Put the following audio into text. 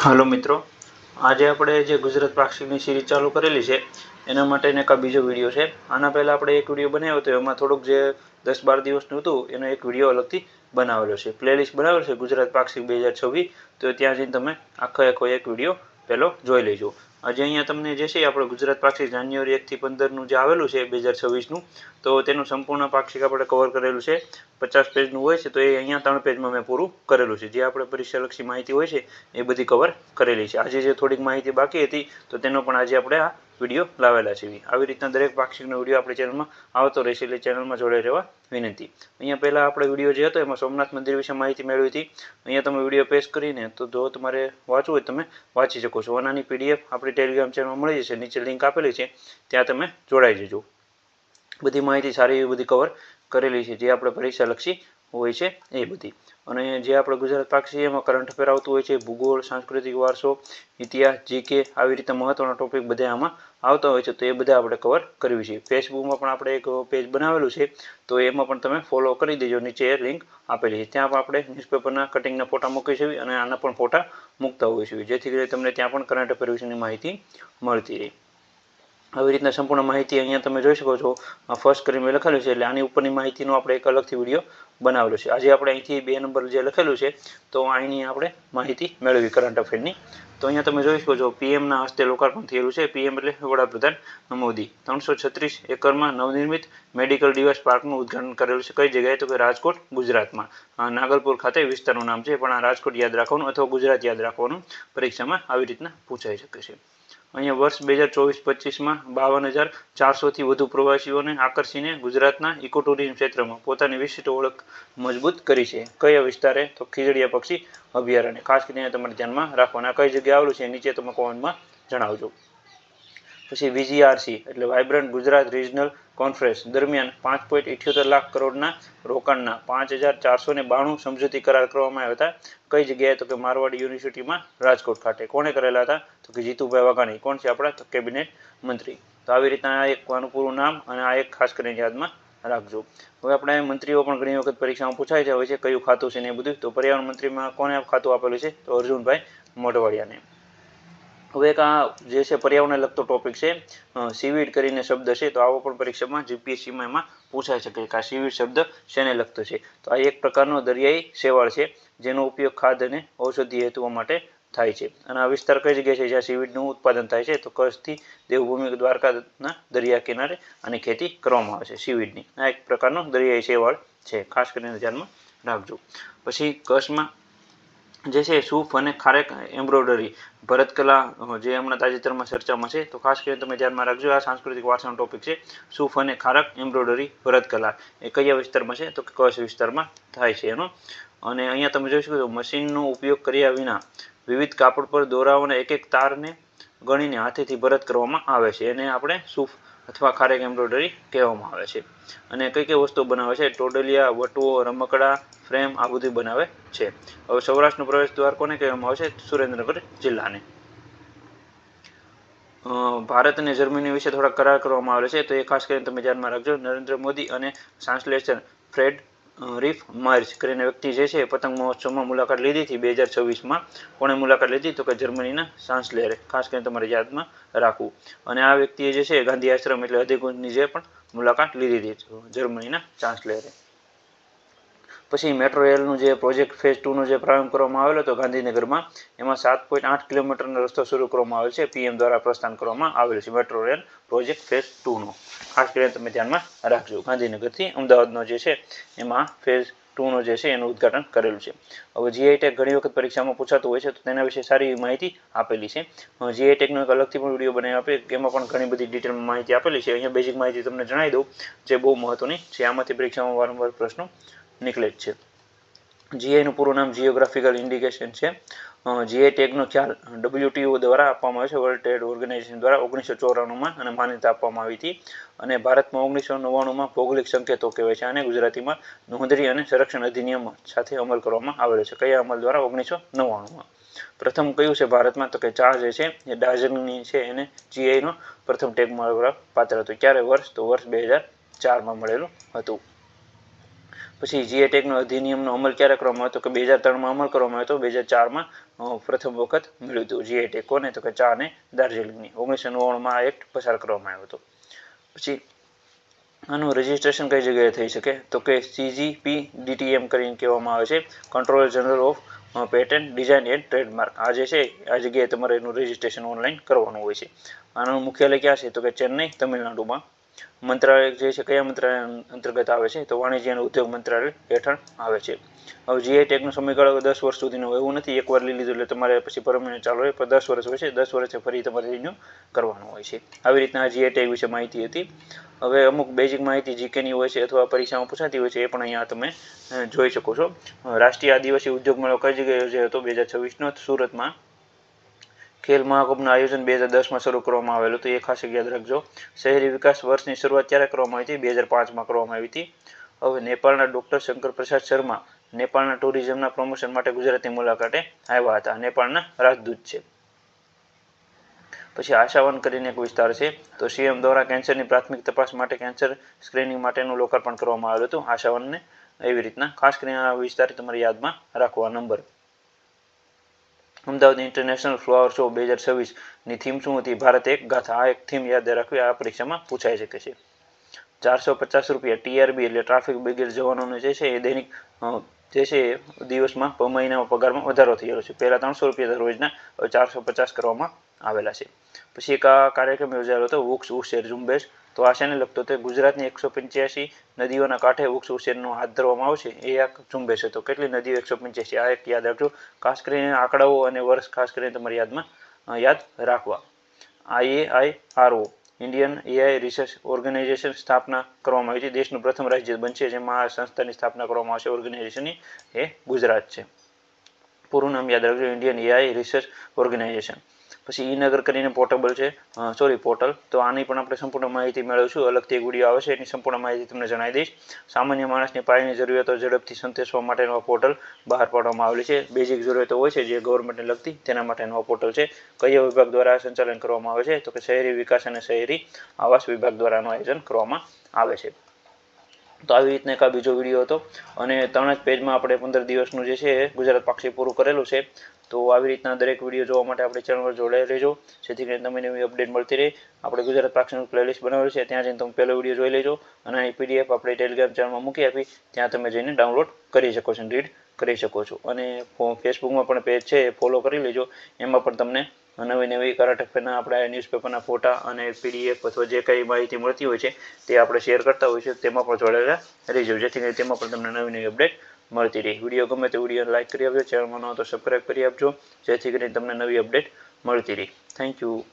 Hello मित्रों, आज આપણે જે ગુજરાત પાક્ષિકની સિરીઝ ચાલુ કરેલી છે એના માટેનો એક બીજો વિડીયો છે। આના પહેલા આપણે એક વિડીયો બનાવ્યો હતો, એમાં થોડુંક જે 10-12 દિવસનું હતું એનો એક વિડીયો અલગથી બનાવેલો છે, પ્લેલિસ્ટ બનાવેલો છે ગુજરાત પાક્ષિક 2026। તો ત્યાં જઈને તમે આખો એક વિડીયો પહેલો જોઈ લેજો। આજે અહીંયા તમને જે છે આપણે ગુજરાત પાક્ષિક જાન્યુઆરી 1 થી 15 જે આવેલું છે 2026નું, તો તેનું સંપૂર્ણ પાક્ષિક આપણે કવર કરેલું છે। 50 પેજનું હોય છે, તો એ અહીંયા 3 પેજમાં મેં પૂરું કરેલું છે। જે આપણે પરીક્ષાલક્ષી માહિતી હોય છે એ બધી કવર કરેલી છે। આજે જે થોડીક માહિતી બાકી હતી તો તેનો પણ આજે આપણે આ વિડીયો લાવેલા છે। આવી રીતના દરેક પાક્ષિકનો વિડીયો આપણી ચેનલમાં આવતો રહેશે, એટલે ચેનલમાં જોડાઈ રહેવા વિનંતી। અહીંયા પહેલા આપણે વિડીયો જે હતો એમાં સોમનાથ મંદિર વિશે માહિતી મેળવી હતી। અહીંયા તમે વિડીયો પેસ્ટ કરીને તો જો તમારે વાંચવું હોય તમે વાંચી શકો છો। આનાની પીડીએફ આપણી ટેલિગ્રામ ચેનલમાં મળી જશે, નીચે લિંક આપેલી છે, ત્યાં તમે જોડાઈ જજો। બધી માહિતી સારી એવી બધી કવર કરેલી છે, જે આપણે પરીક્ષાલક્ષી હોય છે એ બધી। અને જે આપણે ગુજરાત પાક્ષિક એમાં કરંટ અફેર આવતું હોય છે, ભૂગોળ, સાંસ્કૃતિક વારસો, ઇતિહાસ, જીકે, આવી રીતે મહત્વના ટોપિક બધા આમાં આવતા હોય છે, તો એ બધા આપણે કવર કરવી છે। ફેસબુકમાં પણ આપણે એક પેજ બનાવેલું છે, તો એમાં પણ તમે ફોલો કરી દેજો, નીચે લિંક આપેલી છે। ત્યાં પણ આપણે ન્યૂઝપેપરના કટિંગના ફોટા મૂકી છે અને આના પણ ફોટા મૂકતા હોય છે, જેથી કરીને તમને ત્યાં પણ કરંટ અફેર વિશેની માહિતી મળતી રહે। આવી રીતના સંપૂર્ણ માહિતી અહીંયા તમે જોઈ શકો છો, ફર્સ્ટ કરી મેં લખેલું છે, એટલે આની ઉપરની માહિતીનો આપણે એક અલગથી વિડીયો બનાવેલો છે। આજે આપણે અહીંથી 2 નંબર જે લખેલું છે, તો અહીંની આપણે માહિતી મેળવી કરંટ અફેરની। તો અહીંયા તમે જોઈ શકો છો, પીએમના હસ્તે લોકાર્પણ થયેલું છે। પીએમ એટલે વડાપ્રધાન મોદી 336 એકરમાં નવનિર્મિત મેડિકલ ડિવાઇસ પાર્કનું ઉદ્ઘાટન કરેલું છે। કઈ જગ્યાએ? તો કે રાજકોટ, ગુજરાતમાં। નાગલપુર ખાતે વિસ્તારનું નામ છે, પણ આ રાજકોટ યાદ રાખવાનું અથવા ગુજરાત યાદ રાખવાનું, પરીક્ષામાં આવી રીતના પૂછાઈ શકે છે। અહીંયા વર્ષ 2024-25માં 52,400થી વધુ પ્રવાસીઓને આકર્ષીને ગુજરાતના ઇકો ટુરિઝમ ક્ષેત્રમાં પોતાની વિશિષ્ટ ઓળખ મજબૂત કરી છે। કયા વિસ્તારે? તો ખીજડીયા પક્ષી અભયારણ્ય। ખાસ કરીને તમારે ધ્યાનમાં રાખવાના, કઈ જગ્યાએ આવેલું છે નીચે તમે કોમેન્ટમાં જણાવજો। પછી વીજીઆરસી એટલે વાઇબ્રન્ટ ગુજરાત રિજનલ કોન્ફરન્સ દરમિયાન 5.78 લાખ કરોડના રોકાણના 5,492 સમજૂતી કરાર કરવામાં આવ્યા હતા। કઈ જગ્યાએ? તો કે મારવાડી યુનિવર્સિટીમાં રાજકોટ ખાતે। કોણે કરેલા હતા? તો કે જીતુભાઈ વાઘાણી। કોણ છે? આપણા કેબિનેટ મંત્રી। તો આવી રીતના આ એક આનું પૂરું નામ અને આ એક ખાસ કરીને યાદમાં રાખજો। હવે આપણે મંત્રીઓ પણ ઘણી વખત પરીક્ષામાં પૂછાય છે હોય છે, કયું ખાતું છે ને એ બધું। તો પર્યાવરણ મંત્રીમાં કોને ખાતું આપેલું છે? તો અર્જુનભાઈ મોઢવાડિયાને। હવે એક આ જે છે પર્યાવરણને લગતો ટોપિક છે, સીવીડ કરીને શબ્દ છે, તો આવો પણ પરીક્ષામાં જીપીએસસીમાં એમાં પૂછાઈ શકે કે આ સીવીડ શબ્દ શેને લગતો છે? તો આ એક પ્રકારનો દરિયાઈ શેવાળ છે, જેનો ઉપયોગ ખાદ્ય અને ઔષધીય હેતુઓ માટે થાય છે। અને આ વિસ્તાર કઈ જગ્યાએ છે જ્યાં સીવીડનું ઉત્પાદન થાય છે? તો કચ્છથી દેવભૂમિ દ્વારકાના દરિયા કિનારે આની ખેતી કરવામાં આવે છે સીવીડની। આ એક પ્રકારનો દરિયાઈ શેવાળ છે, ખાસ કરીને ધ્યાનમાં રાખજો। પછી કચ્છમાં જે છે સૂફ અને ખારેક એમ્બ્રોઇડરી ભરતકલા જે હમણાં તાજેતરમાં ચર્ચામાં છે, તો ખાસ કરીને તમે ધ્યાનમાં રાખજો। આ સાંસ્કૃતિક વારસાનો ટોપિક છે, સૂફ અને ખારેક એમ્બ્રોઇડરી ભરતકલા એ કયા વિસ્તારમાં છે? તો કચ્છ વિસ્તારમાં થાય છે એનો। અને અહીંયા તમે જોઈ શકો છો, મશીનનો ઉપયોગ કર્યા વિના વિવિધ કાપડ પર દોરાઓના એક તારને ગણીને હાથેથી ભરત કરવામાં આવે છે, એને આપણે સૂફ અથવા ખારેક એમ્બ્રોઇડરી કહેવામાં આવે છે। અને કઈ વસ્તુ બનાવે છે? ટોડલિયા, વટવો, રમકડા, ફ્રેમ, આ બધું બનાવે છે। હવે સૌરાષ્ટ્રનો પ્રવેશ દ્વાર કોને કહેવામાં આવે છે? સુરેન્દ્રનગર જિલ્લાને। ભારત અને જર્મની વિશે થોડા કરાર કરવામાં આવેલા છે, તો એ ખાસ કરીને તમે ધ્યાનમાં રાખજો। નરેન્દ્ર મોદી અને ચાન્સેલર ફ્રેડ રીફ માર્ચ કરીને વ્યક્તિ જે છે પતંગ મહોત્સવમાં મુલાકાત લીધી હતી 2026માં। કોણે મુલાકાત લીધી? તો કે જર્મનીના ચાન્સેલરે। ખાસ કરીને તમારે યાદમાં રાખવું। અને આ વ્યક્તિએ જે છે ગાંધી આશ્રમ એટલે અધિકુંજની જે પણ મુલાકાત લીધી હતી જર્મનીના ચાન્સેલરે। પછી મેટ્રો રેલનું જે પ્રોજેક્ટ ફેઝ 2નો જે પ્રારંભ કરવામાં આવેલો હતો ગાંધીનગરમાં, એમાં 7.8 કિલોમીટરનો રસ્તો શરૂ કરવામાં આવેલ છે, પીએમ દ્વારા પ્રસ્થાન કરવામાં આવેલ છે મેટ્રો રેલ પ્રોજેક્ટ ફેઝ 2નો। ખાસ કરીને તમે ધ્યાનમાં રાખજો, ગાંધીનગરથી અમદાવાદનો જે છે એમાં ફેઝ 2નો જે છે એનું ઉદ્ઘાટન કરેલું છે। હવે જીઆઈ ટેગ ઘણી વખત પરીક્ષામાં પૂછાતું હોય છે, તો તેના વિશે સારી માહિતી આપેલી છે। જીઆઈ ટેગનો એક અલગથી પણ વિડીયો બનાવી આપે, એમાં પણ ઘણી બધી ડિટેલમાં માહિતી આપેલી છે। અહીંયા બેઝિક માહિતી તમને જણાવી દઉં, જે બહુ મહત્વની છે, આમાંથી પરીક્ષામાં વારંવાર પ્રશ્નો નીકળે જ છે। જીઆઈનું પૂરું નામ જીઓગ્રાફિકલ ઇન્ડિકેશન છે। જીઆઈ ટેગનો ખ્યાલ WTO દ્વારા આપવામાં આવે છે, વર્લ્ડ ટ્રેડ ઓર્ગેનાઇઝેશન દ્વારા 1994માં અને માન્યતા આપવામાં આવી હતી। અને ભારતમાં 1999માં ભૌગોલિક સંકેતો કહેવાય છે આને, ગુજરાતીમાં નોંધણી અને સંરક્ષણ અધિનિયમ સાથે અમલ કરવામાં આવેલો છે। કયા અમલ દ્વારા? 1999માં। પ્રથમ કયું છે ભારતમાં? તો કે ચા જે છે એ દાર્જિલિંગની છે, એને જીઆઈનો પ્રથમ ટેગ મળવા પાત્ર હતો। ક્યારે? વર્ષ? તો વર્ષ 2004માં મળેલું હતું। પછી જીએ ટેગનો અધિનિયમનો અમલ ક્યારે કરવામાં આવ્યો તો કે 2003માં અમલ કરવામાં આવ્યો હતો. 2004માં પ્રથમ વખત મળ્યું હતું જીએ ટેગ. કોને તો કે ચા અને દાર્જિલિંગની. 1999માં આ એક્ટ પસાર કરવામાં આવ્યો હતો. પછી આનું રજિસ્ટ્રેશન કઈ જગ્યાએ થઈ શકે તો કે CGPDTM કરીને કહેવામાં આવે છે, controller general of patent design and trademark. આ જે છે આ જગ્યાએ તમારે એનું રજિસ્ટ્રેશન ઓનલાઈન કરવાનું હોય છે. આનું મુખ્યાલય ક્યાં છે તો કે ચેન્નઈ, તમિલનાડુમાં. મંત્રાલય જે છે કયા મંત્રાલય અંતર્ગત આવે છે તો વાણિજ્ય અને ઉદ્યોગ મંત્રાલય હેઠળ આવે છે. હવે જીઆઈ ટેગનો સમયગાળો 10 વર્ષ સુધીનો હોય એવું નથી. એકવાર લઈ લીધું એટલે તમારે પછી પરમેનન્ટ ચાલુ હોય, પણ 10 વર્ષ હોય છે. 10 વર્ષે ફરી તમારે રિન્યુ કરવાનું હોય છે. આવી રીતના આ જીઆઈ ટેગ વિશે માહિતી હતી. હવે અમુક બેઝિક માહિતી જીકેની હોય છે અથવા પરીક્ષામાં પૂછાતી હોય છે એ પણ અહીંયા તમે જોઈ શકો છો. રાષ્ટ્રીય આદિવાસી ઉદ્યોગ મેળો કઈ જગ્યાએ યોજાયો હતો 2026નો સુરતમાં. ખેલ મહાકુંભનું આયોજન 2010માં શરૂ કરવામાં આવેલું હતું, એ ખાસ યાદ રાખજો. શહેરી વિકાસ વર્ષની શરૂઆત ક્યારે કરવામાં આવી હતી 2005માં કરવામાં આવી હતી. હવે નેપાળના ડોક્ટર શંકર પ્રસાદ શર્મા નેપાળના ટુરિઝમના પ્રમોશન માટે ગુજરાતની મુલાકાતે આવ્યા હતા. નેપાળના રાજદૂત છે. પછી આશાવન કરીને એક વિસ્તાર છે તો સીએમ દ્વારા કેન્સરની પ્રાથમિક તપાસ માટે કેન્સર સ્ક્રીનિંગ માટેનું લોકાર્પણ કરવામાં આવેલું હતું આશાવનને. એવી રીતના ખાસ કરીને આ વિસ્તાર તમારી યાદમાં રાખવા number. Ahmedabad international flower show 2026ની થીમ શું હતી? ભારત એક ગાથા. આ એક થીમ યાદ રાખવી, આ પરીક્ષામાં પૂછાઈ શકે છે. 450 રૂપિયા TRB એટલે ટ્રાફિક બ્રિગેડ જવાનોને જે છે એ દૈનિક જે છે દિવસમાં મહિનામાં પગારમાં વધારો થયેલો છે. પહેલાં 300 રૂપિયા રોજના, હવે 450 કરવામાં આવેલા છે. પછી એક આ કાર્યક્રમ યોજાયેલો હતો વૃક્ષ ઉછેર ઝુંબેશ. તો આ શેને લગતો હતો? ગુજરાતની 185 નદીઓના કાંઠે વૃક્ષ ઉછેરનો હાથ ધરવામાં આવશે એ એક ઝુંબેશ હતો. કેટલી નદીઓ? 185. આ એક યાદ રાખજો. ખાસ કરીને આંકડાઓ અને વર્ષ ખાસ કરીને તમારી યાદમાં યાદ રાખવા. IAIRO Indian AI research organisation સ્થાપના કરવામાં આવી છે. દેશનું પ્રથમ રાજ્ય બનશે જેમાં આ સંસ્થાની સ્થાપના કરવામાં આવશે ઓર્ગેનાઇઝેશનની, એ ગુજરાત છે. પૂરું નામ યાદ રાખજો, ઇન્ડિયન AI રિસર્ચ ઓર્ગેનાઇઝેશન. પછી ઈ-નગર કરીને પોર્ટલ છે. તો આની પણ આપણે સંપૂર્ણ માહિતી મેળવીશું. અલગથી એક વિડીયો આવે છે એની સંપૂર્ણ માહિતી તમને જણાવી દઈશ. સામાન્ય માણસની પાયાની જરૂરિયાતો ઝડપથી સંતોષવા માટેનો પોર્ટલ બહાર પાડવામાં આવેલી છે. બેઝિક જરૂરિયાતો હોય છે જે ગવર્મેન્ટને લગતી તેના માટેનો પોર્ટલ છે. કયા વિભાગ દ્વારા સંચાલન કરવામાં આવે છે તો કે શહેરી વિકાસ અને શહેરી આવાસ વિભાગ દ્વારા આનું આયોજન કરવામાં આવે છે. તો આવી રીતના એક આ બીજો વિડીયો હતો અને 3 જ પેજમાં આપણે 15 દિવસનું જે છે ગુજરાત પાક્ષિક પૂરું કરેલું છે. તો આવી રીતના દરેક વિડીયો જોવા માટે આપણે ચેનલ પર જોડાઈ રહેજો જેથી કરીને તમને નવી અપડેટ મળતી રહે. આપણે ગુજરાત પાક્ષિકનું પ્લેલિસ્ટ બનાવેલું છે ત્યાં જઈને તમે પહેલો વિડીયો જોઈ લેજો અને આની PDF આપણે ટેલિગ્રામ ચેનલમાં મૂકી આપી, ત્યાં તમે જઈને ડાઉનલોડ કરી શકો છો, રીડ કરી શકો છો. અને ફેસબુકમાં પણ પેજ છે એ ફોલો કરી લેજો. એમાં પણ તમને નવી કરંટ અફેરના આપણે ન્યૂઝપેપરના ફોટા અને PDF અથવા જે કંઈ માહિતી મળતી હોય છે તે આપણે શેર કરતા હોય છે, તેમાં પણ જોડાયેલા રહેજો જેથી કરીને તેમાં પણ તમને નવી અપડેટ મળતી રહે. વિડીયો ગમે તો વિડીયો લાઇક કરી આપજો, ચેનલમાં ન તો સબસ્ક્રાઈબ કરી આપજો જેથી કરીને તમને નવી અપડેટ મળતી રહે. Thank you.